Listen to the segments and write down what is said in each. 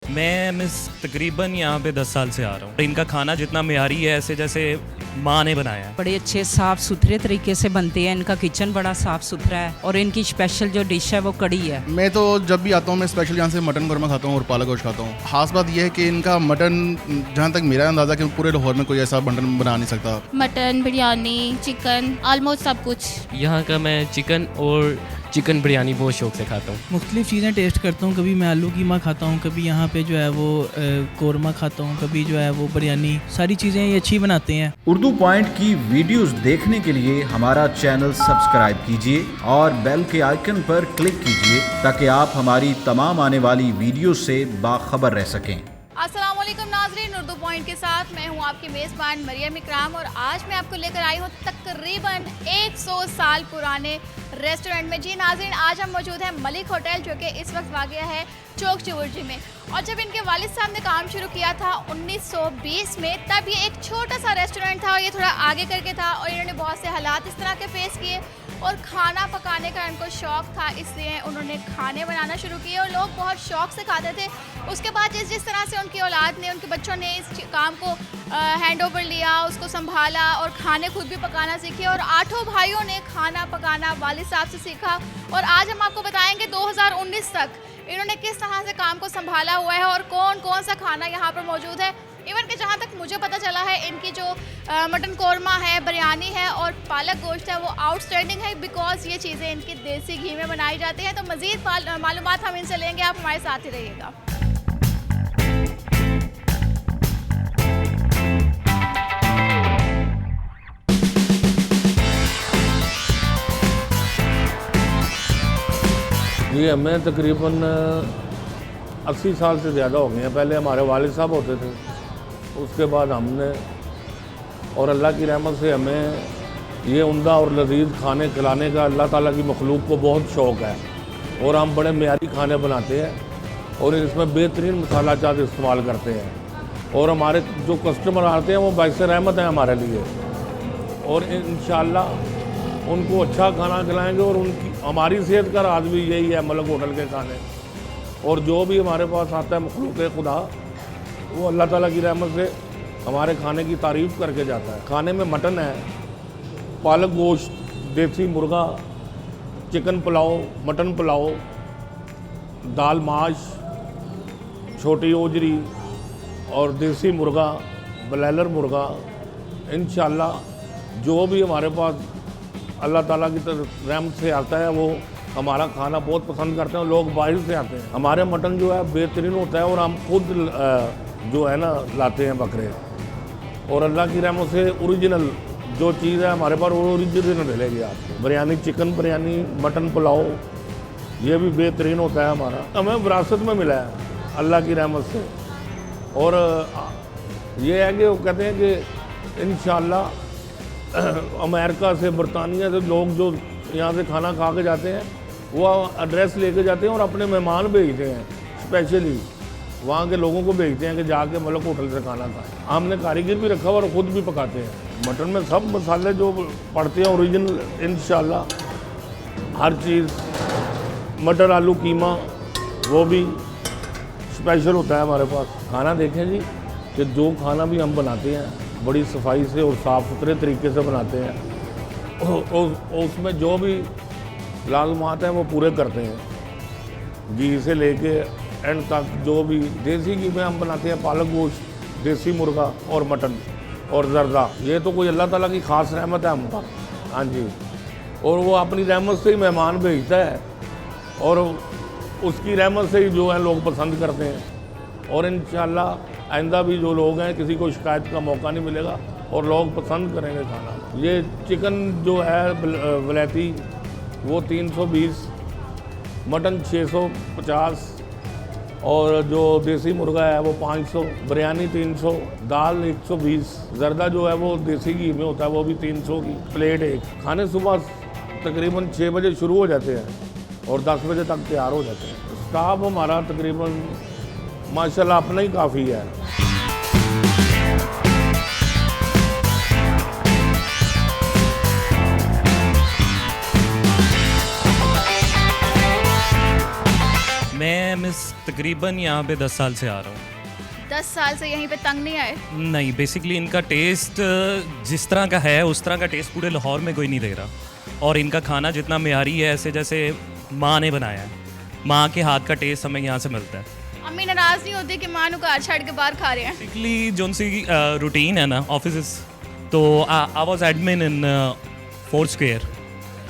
मैं मिस तकरीबन यहाँ पे 10 साल से आ रहा हूँ। इनका खाना जितना मेयारी है, ऐसे जैसे माँ ने बनाया है। बड़े अच्छे साफ़ सुथरे तरीके से बनते हैं। इनका किचन बड़ा साफ़ सुथरा है और इनकी स्पेशल जो डिश है वो कड़ी है। मैं तो जब भी आता हूँ मैं स्पेशल यहाँ से मटन कौरमा खाता हूँ और पालक गोश्त खाता हूँ। खास बात यह है कि इनका मटन, जहाँ तक मेरा अंदाज़ा कि पूरे लाहौर में कोई ऐसा मटन बना नहीं सकता। मटन, बिरयानी, चिकन, ऑलमोस्ट सब कुछ। यहाँ का मैं चिकन और चिकन बिरयानी बहुत शौक से खाता हूँ। मुख्तलिफ़ चीज़ें टेस्ट करता हूँ। कभी मैं आलू कीमा खाता हूँ, कभी यहाँ पे जो है वो कौरमा खाता हूँ, कभी जो है वो बिरयानी। सारी चीज़ें ये अच्छी बनाते हैं। उर्दू पॉइंट की वीडियोस देखने के लिए हमारा चैनल सब्सक्राइब कीजिए और बेल के आइकन पर क्लिक कीजिए ताकि आप हमारी तमाम आने वाली वीडियो से बाखबर रह सकें। अस्सलाम वालेकुम नाज़रीन, उर्दू पॉइंट के साथ मैं हूं आपकी मेज़बान मरियम इकराम और आज मैं आपको लेकर आई हूं तकरीबन 100 साल पुराने रेस्टोरेंट में। जी नाज़रीन, आज हम मौजूद हैं मलिक होटल, जो कि इस वक्त वाक़या है चौक चौवरजी में। और जब इनके वालिद साहब ने काम शुरू किया था 1920 में, तब ये एक छोटा सा रेस्टोरेंट था और ये थोड़ा आगे करके था और इन्होंने बहुत से हालात इस तरह के फेस किए और खाना पकाने का इनको शौक़ था, इसलिए उन्होंने खाने बनाना शुरू किए और लोग बहुत शौक़ से खाते थे। उसके बाद जिस तरह से उनकी औलाद ने, उनके बच्चों ने इस काम को हैंड ओवर लिया, उसको संभाला और खाने खुद भी पकाना सीखे और 8 भाइयों ने खाना पकाना वालिद साहब से सीखा। और आज हम आपको बताएंगे 2019 तक इन्होंने किस तरह से काम को संभाला हुआ है और कौन कौन सा खाना यहाँ पर मौजूद है। इवन कि जहाँ तक मुझे पता चला है, इनकी जो मटन कौरमा है, बिरयानी है और पालक गोश्त है वो आउटस्टैंडिंग है, बिकॉज ये चीज़ें इनकी देसी घी में बनाई जाती हैं। तो मज़ीद मालूमात हम इनसे लेंगे, आप हमारे साथ ही रहिएगा। ये हमें तकरीबन 80 साल से ज़्यादा हो गए हैं। पहले हमारे वालिद साहब होते थे, उसके बाद हमने, और अल्लाह की रहमत से हमें ये उम्दा और लजीज खाने खिलाने का अल्लाह ताला की मखलूक को बहुत शौक़ है और हम बड़े मेयारी खाने बनाते हैं और इसमें बेहतरीन मसाला जात इस्तेमाल करते हैं और हमारे जो कस्टमर आते हैं वो बाइस रहमत हैं हमारे लिए और इंशाअल्लाह उनको अच्छा खाना खिलाएंगे और उनकी हमारी सेहत का राज भी यही है मलिक होटल के खाने। और जो भी हमारे पास आता है मखलूक खुदा, वो अल्लाह ताला की रहमत से हमारे खाने की तारीफ़ करके जाता है। खाने में मटन है, पालक गोश्त, देसी मुर्गा, चिकन पुलाव, मटन पुलाव, दाल माश, छोटी ओजरी और देसी मुर्गा, ब्लैलर मुर्गा। इंशाअल्लाह जो भी हमारे पास अल्लाह ताला की रहमत से आता है वो हमारा खाना बहुत पसंद करते हैं। लोग बाहर से आते हैं। हमारे मटन जो है बेहतरीन होता है और हम खुद जो है ना लाते हैं बकरे, और अल्लाह की रहमत से ओरिजिनल जो चीज़ है हमारे पास वो ओरिजिनल मिलेगी आपको। बिरयानी, चिकन बिरयानी, मटन पुलाव, ये भी बेहतरीन होता है हमारा। हमें विरासत में मिला है अल्लाह की रहमत से। और ये है कि वो कहते हैं कि इंशाअल्लाह अमेरिका से, बरतानिया से लोग जो यहाँ से खाना खा के जाते हैं वो एड्रेस लेके जाते हैं और अपने मेहमान भेजते हैं, स्पेशली वहाँ के लोगों को भेजते हैं कि जाके मलिक होटल से खाना खाएं। हमने कारीगर भी रखा हुआ और ख़ुद भी पकाते हैं। मटन में सब मसाले जो पड़ते हैं ओरिजिनल, इंशाअल्लाह हर चीज़। मटर आलू कीमा वो भी स्पेशल होता है हमारे पास। खाना देखें जी कि जो खाना भी हम बनाते हैं बड़ी सफाई से और साफ़ सुथरे तरीके से बनाते हैं। उसमें जो भी लाजमात हैं वो पूरे करते हैं, घी से लेके एंड तक। जो भी देसी घी में हम बनाते हैं पालक गोश्त, देसी मुर्गा और मटन और जर्दा। ये तो कोई अल्लाह ताला की ख़ास रहमत है हम पर। हाँ जी, और वो अपनी रहमत से ही मेहमान भेजता है और उसकी रहमत से ही जो है लोग पसंद करते हैं। और इंशाअल्लाह आइंदा भी जो लोग हैं किसी को शिकायत का मौका नहीं मिलेगा और लोग पसंद करेंगे खाना। ये चिकन जो है वलैती वो 320, मटन 650 और जो देसी मुर्गा है वो 500, बिरयानी 300, दाल 120, जर्दा जो है वो देसी घी में होता है वो भी 300 की प्लेट एक। खाने सुबह तकरीबन 6 बजे शुरू हो जाते हैं और 10 बजे तक तैयार हो जाते हैं। स्टाफ हमारा तकरीबन माशाल्लाह अपना ही काफ़ी है। मैं मैं मिस तकरीबन यहाँ पे 10 साल से आ रहा हूँ। 10 साल से यहीं पे तंग नहीं आए? नहीं, बेसिकली इनका टेस्ट जिस तरह का है उस तरह का टेस्ट पूरे लाहौर में कोई नहीं दे रहा। और इनका खाना जितना मेयारी है, ऐसे जैसे माँ ने बनाया है, माँ के हाथ का टेस्ट हमें यहाँ से मिलता है। अम्मी नाराज नहीं होती कि माँ को घर छड़ के बाहर खा रहे हैं? बेसिकली जो सी रूटीन है ना ऑफिस, तो I was admin in Foursquare,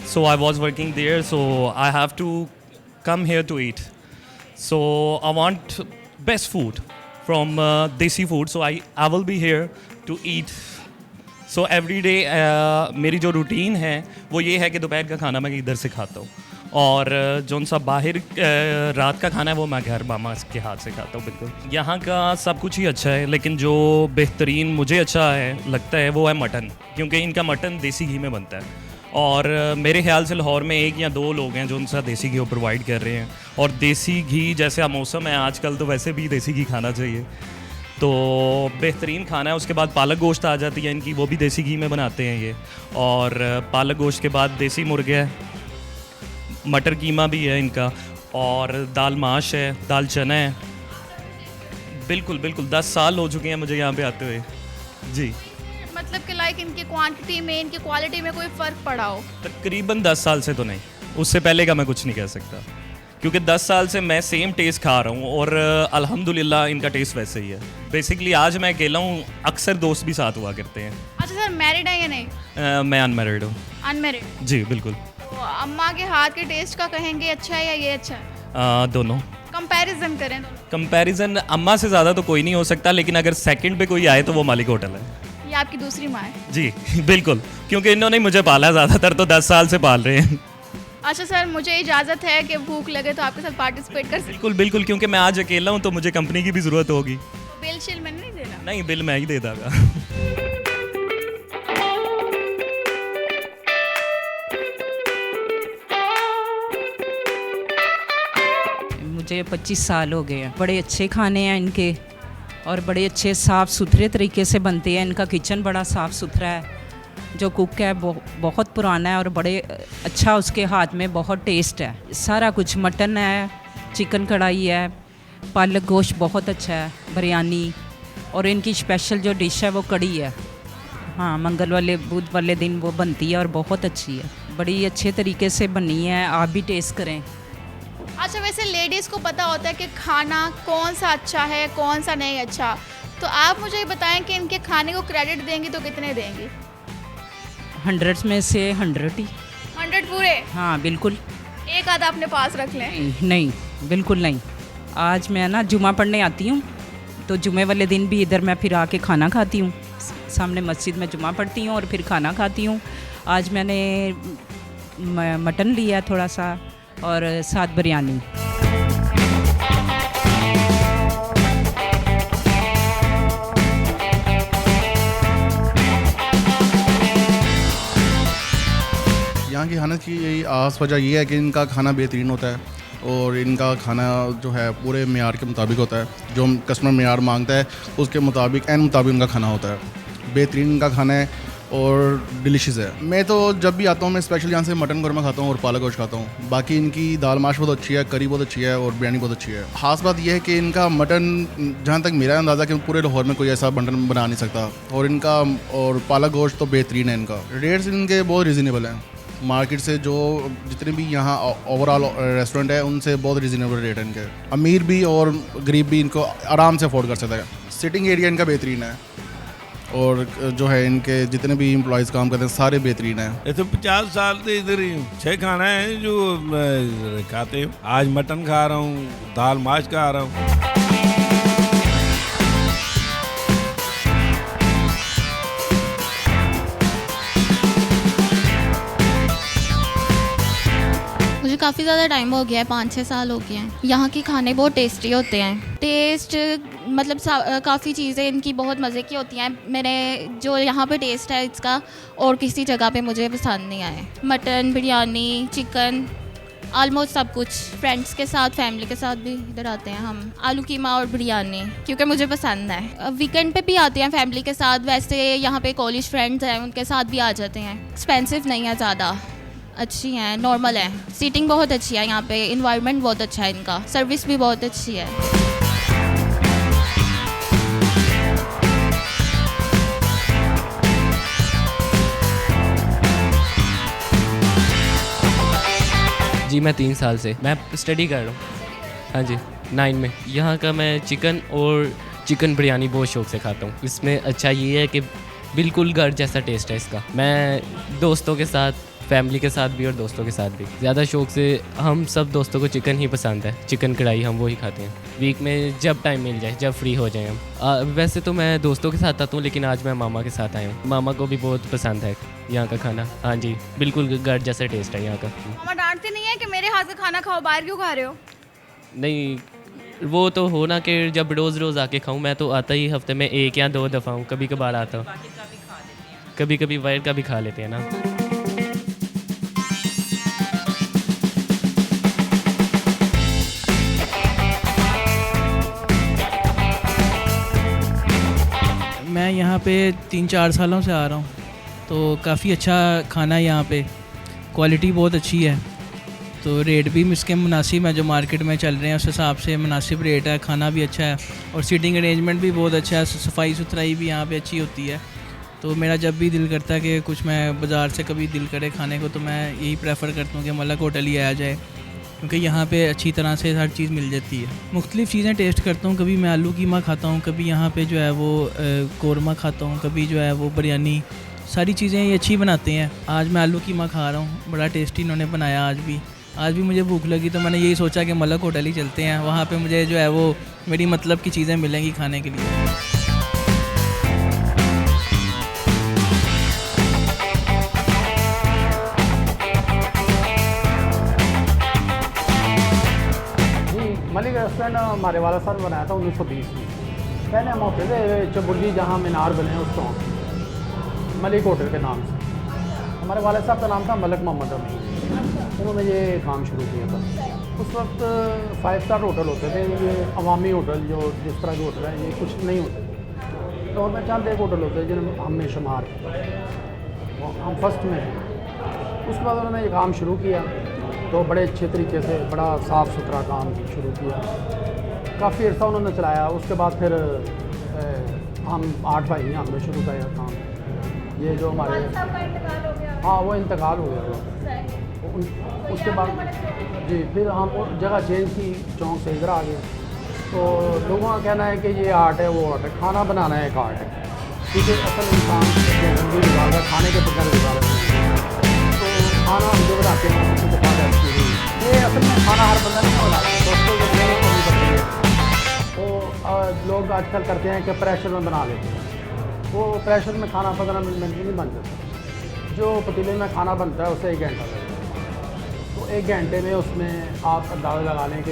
so I was working there, so I have to come here to eat. So I want best food from desi food, so I will be here to eat. So every day मेरी जो routine है वो ये है कि दोपहर का खाना मैं इधर से खाता हूँ, और जो सा बाहर रात का खाना है वो मैं घर मामा के हाथ से खाता हूँ। बिल्कुल यहाँ का सब कुछ ही अच्छा है, लेकिन जो बेहतरीन मुझे अच्छा है लगता है वो है मटन, क्योंकि इनका मटन देसी घी में बनता है। और मेरे ख्याल से लाहौर में 1 या 2 लोग हैं जो उनसा देसी घी प्रोवाइड कर रहे हैं। और देसी घी जैसे मौसम है आजकल, तो वैसे भी देसी घी खाना चाहिए, तो बेहतरीन खाना है। उसके बाद पालक गोश्त आ जाती है इनकी, वो भी देसी घी में बनाते हैं ये। और पालक गोश्त के बाद देसी मुर्गे है, मटर कीमा भी है इनका, और दाल माश है, दाल चना है। बिल्कुल बिल्कुल 10 साल हो चुके हैं मुझे यहाँ पे आते हुए जी। मतलब कि लाइक इनकी क्वांटिटी में, इनकी क्वालिटी में कोई फ़र्क पड़ा हो? तकरीबन 10 साल से तो नहीं, उससे पहले का मैं कुछ नहीं कह सकता, क्योंकि 10 साल से मैं सेम टेस्ट खा रहा हूँ, और अल्हम्दुलिल्लाह इनका टेस्ट वैसे ही है। बेसिकली आज मैं अकेला हूँ, अक्सर दोस्त भी साथ हुआ करते हैं। अच्छा सर, मैरिड है या नहीं? मैं अनमैरिड हूँ। अनमैरिड? जी बिल्कुल। तो अम्मा के हाथ के टेस्ट का कहेंगे अच्छा है या ये अच्छा है? दोनों कंपैरिजन करें दोनों? कंपैरिजन अम्मा से ज़्यादा तो कोई नहीं हो सकता, लेकिन अगर सेकंड पे कोई आए तो वो मालिक होटल है। ये आपकी दूसरी माँ है? जी बिल्कुल, क्योंकि इन्होंने मुझे पाला, ज़्यादातर तो 10 साल से पाल रहे हैं। अच्छा सर, मुझे इजाज़त है कि भूख लगे तो आपके साथ पार्टिसिपेट कर सकते? बिल्कुल बिल्कुल, क्योंकि मैं आज अकेला हूँ तो मुझे कंपनी की भी ज़रूरत होगी। तो बिल शिल मैंने नहीं देना? नहीं, बिल मैं ही दे दूँगा। मुझे 25 साल हो गए हैं। बड़े अच्छे खाने हैं इनके, और बड़े अच्छे साफ़ सुथरे तरीके से बनते हैं। इनका किचन बड़ा साफ़ सुथरा है। जो कुक है बहुत पुराना है, और बड़े अच्छा उसके हाथ में बहुत टेस्ट है। सारा कुछ मटन है, चिकन कढ़ाई है, पालक गोश्त बहुत अच्छा है, बिरयानी, और इनकी स्पेशल जो डिश है वो कड़ी है। हाँ, मंगल वाले बुध वाले दिन वो बनती है और बहुत अच्छी है। बड़ी अच्छे तरीके से बनी है, आप भी टेस्ट करें। अच्छा, वैसे लेडीज़ को पता होता है कि खाना कौन सा अच्छा है, कौन सा नहीं अच्छा, तो आप मुझे बताएं कि इनके खाने को क्रेडिट देंगी तो कितने देंगी? 100 में से 100 ही। 100 पूरे? हाँ बिल्कुल। एक आधा अपने पास रख लें? नहीं, बिल्कुल नहीं। आज मैं ना जुमा पढ़ने आती हूँ, तो जुमे वाले दिन भी इधर मैं फिर आके खाना खाती हूँ। सामने मस्जिद में जुमा पढ़ती हूँ और फिर खाना खाती हूँ। आज मैंने मटन लिया थोड़ा सा, और साथ बिरयानी। यहाँ की खाने की यही आस वजह ये है कि इनका खाना बेहतरीन होता है, और इनका खाना जो है पूरे मेयार के मुताबिक होता है। जो कस्टमर मेयार मांगता है उसके मुताबिक उनका खाना होता है। बेहतरीन इनका खाना है और डिलीशियस है। मैं तो जब भी आता हूँ मैं स्पेशल यहाँ से मटन कुरमा खाता हूँ और पालक गोश्त खाता हूँ। बाकी इनकी दाल माश बहुत अच्छी है, करी बहुत अच्छी है, और बिरयानी बहुत अच्छी है। खास बात यह है कि इनका मटन, जहाँ तक मेरा अंदाज़ा कि पूरे लाहौर में कोई ऐसा मटन बना नहीं सकता, और पालक गोश्त तो बेहतरीन है इनका। रेट्स इनके बहुत रिजनेबल हैं, मार्केट से जो जितने भी यहाँ ओवरऑल रेस्टोरेंट है उनसे बहुत रिजनेबल रेट है इनके। अमीर भी और गरीब भी इनको आराम से अफोर्ड कर सकता है। सिटिंग एरिया इनका बेहतरीन है, और जो है इनके जितने भी एम्प्लॉयज़ काम करते हैं सारे बेहतरीन हैं। ये तो 50 साल से इधर ही 6 खाना है जो खाते हैं। आज मटन खा रहा हूँ, दाल माश खा रहा हूँ। मुझे काफ़ी ज़्यादा टाइम हो गया है, 5-6 साल हो गए हैं। यहाँ के खाने बहुत टेस्टी होते हैं। टेस्ट मतलब काफ़ी चीज़ें इनकी बहुत मज़े की होती हैं। मैंने जो यहाँ पे टेस्ट है इसका और किसी जगह पे मुझे पसंद नहीं आया। मटन, बिरयानी, चिकन, ऑलमोस्ट सब कुछ। फ्रेंड्स के साथ, फैमिली के साथ भी इधर आते हैं हम। आलू कीमा और बिरयानी क्योंकि मुझे पसंद है। वीकेंड पे भी आते हैं फैमिली के साथ। वैसे यहाँ पे कॉलेज फ्रेंड्स हैं, उनके साथ भी आ जाते हैं। एक्सपेंसिव नहीं है ज़्यादा, अच्छी हैं, नॉर्मल है, सीटिंग बहुत अच्छी है यहाँ पे, इन्वायरमेंट बहुत अच्छा है इनका, सर्विस भी बहुत अच्छी है। जी मैं 3 साल से मैं स्टडी कर रहा हूँ। हाँ जी 9 में। यहाँ का मैं चिकन बिरयानी बहुत शौक से खाता हूँ। इसमें अच्छा ये है कि बिल्कुल घर जैसा टेस्ट है इसका। मैं दोस्तों के साथ, फैमिली के साथ भी और दोस्तों के साथ भी ज़्यादा शौक से, हम सब दोस्तों को चिकन ही पसंद है, चिकन कढ़ाई हम वो ही खाते हैं। वीक में जब टाइम मिल जाए, जब फ्री हो जाए हम। वैसे तो मैं दोस्तों के साथ आता हूँ, लेकिन आज मैं मामा के साथ आया हूँ। मामा को भी बहुत पसंद है यहाँ का खाना। हाँ जी बिल्कुल घर जैसा टेस्ट है यहाँ का। मामा डांटते नहीं है कि मेरे हाथ का खाना खाओ, बाहर क्यों खा रहे हो? नहीं, वो तो हो ना कि जब रोज़ आके खाऊं। मैं तो आता ही हफ्ते में 1 या 2 दफ़ा हूँ, कभी कभार आता हूँ, कभी बाहर का भी खा लेते हैं ना। मैं यहाँ पे 3-4 सालों से आ रहा हूँ, तो काफ़ी अच्छा खाना है यहाँ पे, क्वालिटी बहुत अच्छी है, तो रेट भी इसके मुनासिब है, जो मार्केट में चल रहे हैं उस हिसाब से मुनासिब रेट है। खाना भी अच्छा है और सीटिंग अरेंजमेंट भी बहुत अच्छा है, सफाई सुथराई भी यहाँ पे अच्छी होती है। तो मेरा जब भी दिल करता है कि कुछ मैं बाज़ार से कभी दिल करे खाने को, तो मैं यही प्रेफर करता हूँ कि मलक होटल ही आया जाए, क्योंकि यहाँ पे अच्छी तरह से हर चीज़ मिल जाती है। मुख्तलिफ़ चीज़ें टेस्ट करता हूँ, कभी मैं आलू कीमा खाता हूँ, कभी यहाँ पे जो है वो कौरमा खाता हूँ, कभी जो है वो बिरयानी, सारी चीज़ें ये अच्छी बनाते हैं। आज मैं आलू कीमा खा रहा हूँ, बड़ा टेस्टी इन्होंने बनाया। आज भी मुझे भूख लगी तो मैंने यही सोचा कि मलक होटल ही चलते हैं, वहाँ पे मुझे जो है वो मेरी मतलब की चीज़ें मिलेंगी खाने के लिए। मलिक रेस्टोरेंट हमारे वाला साहब बनाया था 1920 में। पहले हम होते थे चबुर्जी, जहाँ मीनार बने हैं उस चौक, मलिक होटल के नाम से। हमारे वाला साहब का नाम था मलक मोहम्मद अमीन, उन्होंने ये काम शुरू किया था। उस वक्त 5 स्टार होटल होते थे, ये अवामी होटल जो जिस तरह के होटल हैं ये कुछ नहीं होते थे। तो हमें चंद एक होटल होते हैं जिनमें हमने शुमार, हम फर्स्ट में हैं। उसके बाद उन्होंने ये काम शुरू किया, तो बड़े अच्छे तरीके से बड़ा साफ़ सुथरा काम शुरू किया, काफ़ी अर्सा उन्होंने चलाया। उसके बाद फिर हम 8 भाई हैं, हमने शुरू किया काम। ये जो हमारे हाँ वो इंतकाल हो गया था। उसके बाद जी फिर हम जगह चेंज की, चौक से इधर आ गए। तो लोगों का कहना है कि ये आर्ट है, वो आर्ट है, खाना बनाना एक आर्ट है, क्योंकि असल इंसान जिंदगी गुजारता है खाने के बगैर गुजारता है। तो खाना हम जो बनाते हैं उसको दिखा देते हैं, ये असल में खाना हर बंदा नहीं बनाता, दोस्तों को नहीं पड़ती है। तो लोग आजकल करते हैं कि प्रेशर में बना लेते हैं, वो प्रेशर में खाना 15 मिनट में नहीं बन जाता। जो पतीले में खाना बनता है उसे 1 घंटा लगता है, तो 1 घंटे में उसमें आप अंदाज़ा लगा लें कि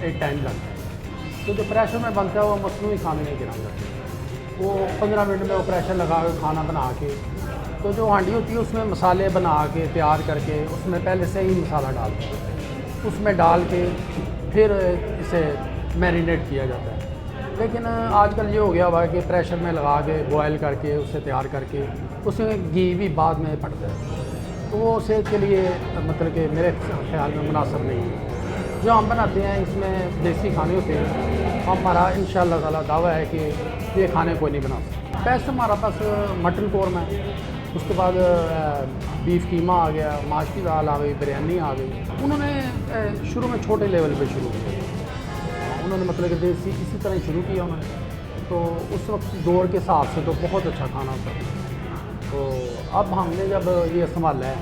एक टाइम लगता है। तो जो प्रेशर में बनता है वो मसनूई खाने में गिरा जाता है, वो 15 मिनट में वो प्रेशर लगा के खाना बना के, तो जो हांडी होती है उसमें मसाले बना के तैयार करके, उसमें पहले से ही मसाला डालते हैं, उसमें डाल के फिर इसे मैरिनेट किया जाता है। लेकिन आजकल ये हो गया हुआ है कि प्रेशर में लगा के बॉयल करके उसे तैयार करके उसमें घी भी बाद में पड़ता है, तो वो सेहत के लिए मतलब कि मेरे ख्याल में मुनासिब नहीं है। जो हम बनाते हैं इसमें देसी खाने होते हैं, हमारा इंशाअल्लाह ताला दावा है कि ये खाने कोई नहीं बना सकता। बेस्ट हमारा पास मटन कौरमा है, उसके बाद बीफ कीमा आ गया, माश की दाल आ गई, बिरयानी आ गई। उन्होंने शुरू में छोटे लेवल पे शुरू किया, उन्होंने मतलब कि देसी इसी तरह शुरू किया उन्होंने। तो उस वक्त दौर के हिसाब से तो बहुत अच्छा खाना था। तो अब हमने जब ये संभाला है,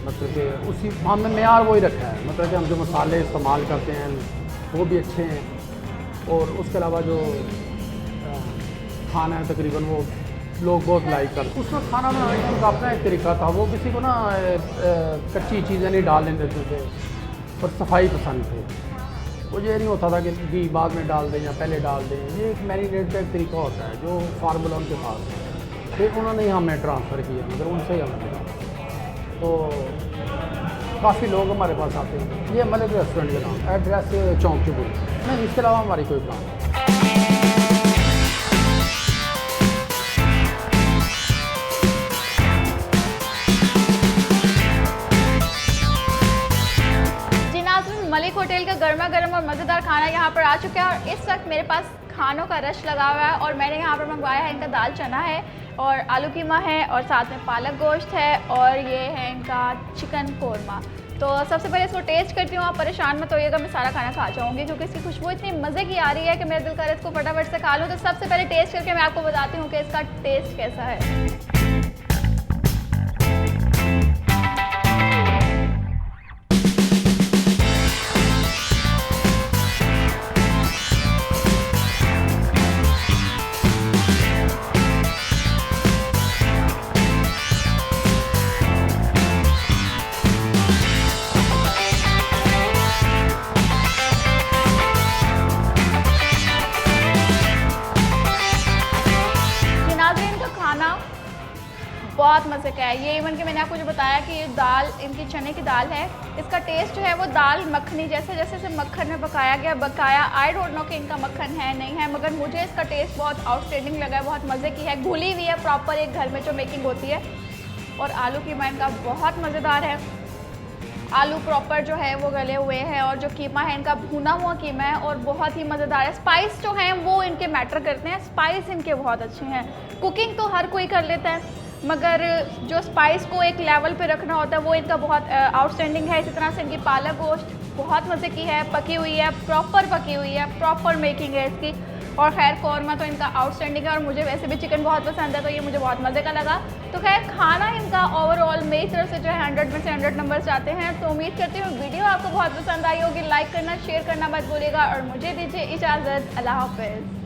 मतलब कि उसी हमने मेयार वही रखा है, मतलब कि हम जो मसाले इस्तेमाल करते हैं वो भी अच्छे हैं, और उसके अलावा जो खाना है तकरीबन वो लोग बहुत लाइक करते। उसमें खाना बनाने का अपना एक तरीका था, वो किसी को ना कच्ची चीज़ें नहीं डालने देते थे और सफाई पसंद थे। वो ये नहीं होता था कि घी बाद में डाल दें या पहले डाल दें, ये एक मैरिनेट का एक तरीका होता है जो फार्मूला उनके पास है। फिर उन्होंने ही हमें ट्रांसफ़र किया, मतलब उनसे ही हमने किया। तो काफ़ी लोग हमारे पास आते हैं। ये मलिक रेस्टोरेंट का नाम, एड्रेस चौक चुपुर नहीं, इसके अलावा हमारी कोई प्लान नहीं। होटल का गर्मा गर्म और मज़ेदार खाना यहाँ पर आ चुका है और इस वक्त मेरे पास खानों का रश लगा हुआ है और मैंने यहाँ पर मंगवाया है, इनका दाल चना है और आलू कीमा है और साथ में पालक गोश्त है और ये है इनका चिकन कोरमा। तो सबसे पहले इसको टेस्ट करती हूँ, आप परेशान मत होइएगा, मैं सारा खाना खा जाऊँगी क्योंकि इसकी खुशबू इतनी मज़े की आ रही है कि मेरा दिल कर रहा है इसको फटाफट से खा लूँ। तो सबसे पहले टेस्ट करके मैं आपको बताती हूँ कि इसका टेस्ट कैसा है। बहुत मज़े का है ये। इवन कि मैंने आपको जो बताया कि दाल इनकी चने की दाल है, इसका टेस्ट जो है वो दाल मखनी जैसे जैसे इसे मक्खन में बकाया आई डोंट नो कि इनका मक्खन है नहीं है, मगर मुझे इसका टेस्ट बहुत आउटस्टैंडिंग लगा है, बहुत मज़े की है, घुली हुई है प्रॉपर एक घर में जो मेकिंग होती है। और आलू कीमा इनका बहुत मज़ेदार है, आलू प्रॉपर जो है वो गले हुए हैं और जो कीमा है इनका भुना हुआ कीमा है और बहुत ही मज़ेदार है। स्पाइस जो हैं वो इनके मैटर करते हैं, स्पाइस इनके बहुत अच्छे हैं। कुकिंग तो हर कोई कर लेता है मगर जो स्पाइस को एक लेवल पे रखना होता है वो इनका बहुत आउटस्टैंडिंग है। इसी तरह से इनकी पालक गोश्त बहुत मज़े की है, पकी हुई है, प्रॉपर पकी हुई है, प्रॉपर मेकिंग है इसकी। और खैर कौरमा तो इनका आउटस्टैंडिंग है और मुझे वैसे भी चिकन बहुत पसंद है तो ये मुझे बहुत मज़े का लगा। तो खैर खाना इनका ओवरऑल मेरी तरफ से जो है 100 में से 100 नंबर चाहते हैं। तो उम्मीद करती हूँ वीडियो आपको बहुत पसंद आई होगी, लाइक करना शेयर करना मत भूलिएगा और मुझे दीजिए इजाज़त। अल्लाह हाफ़िज़।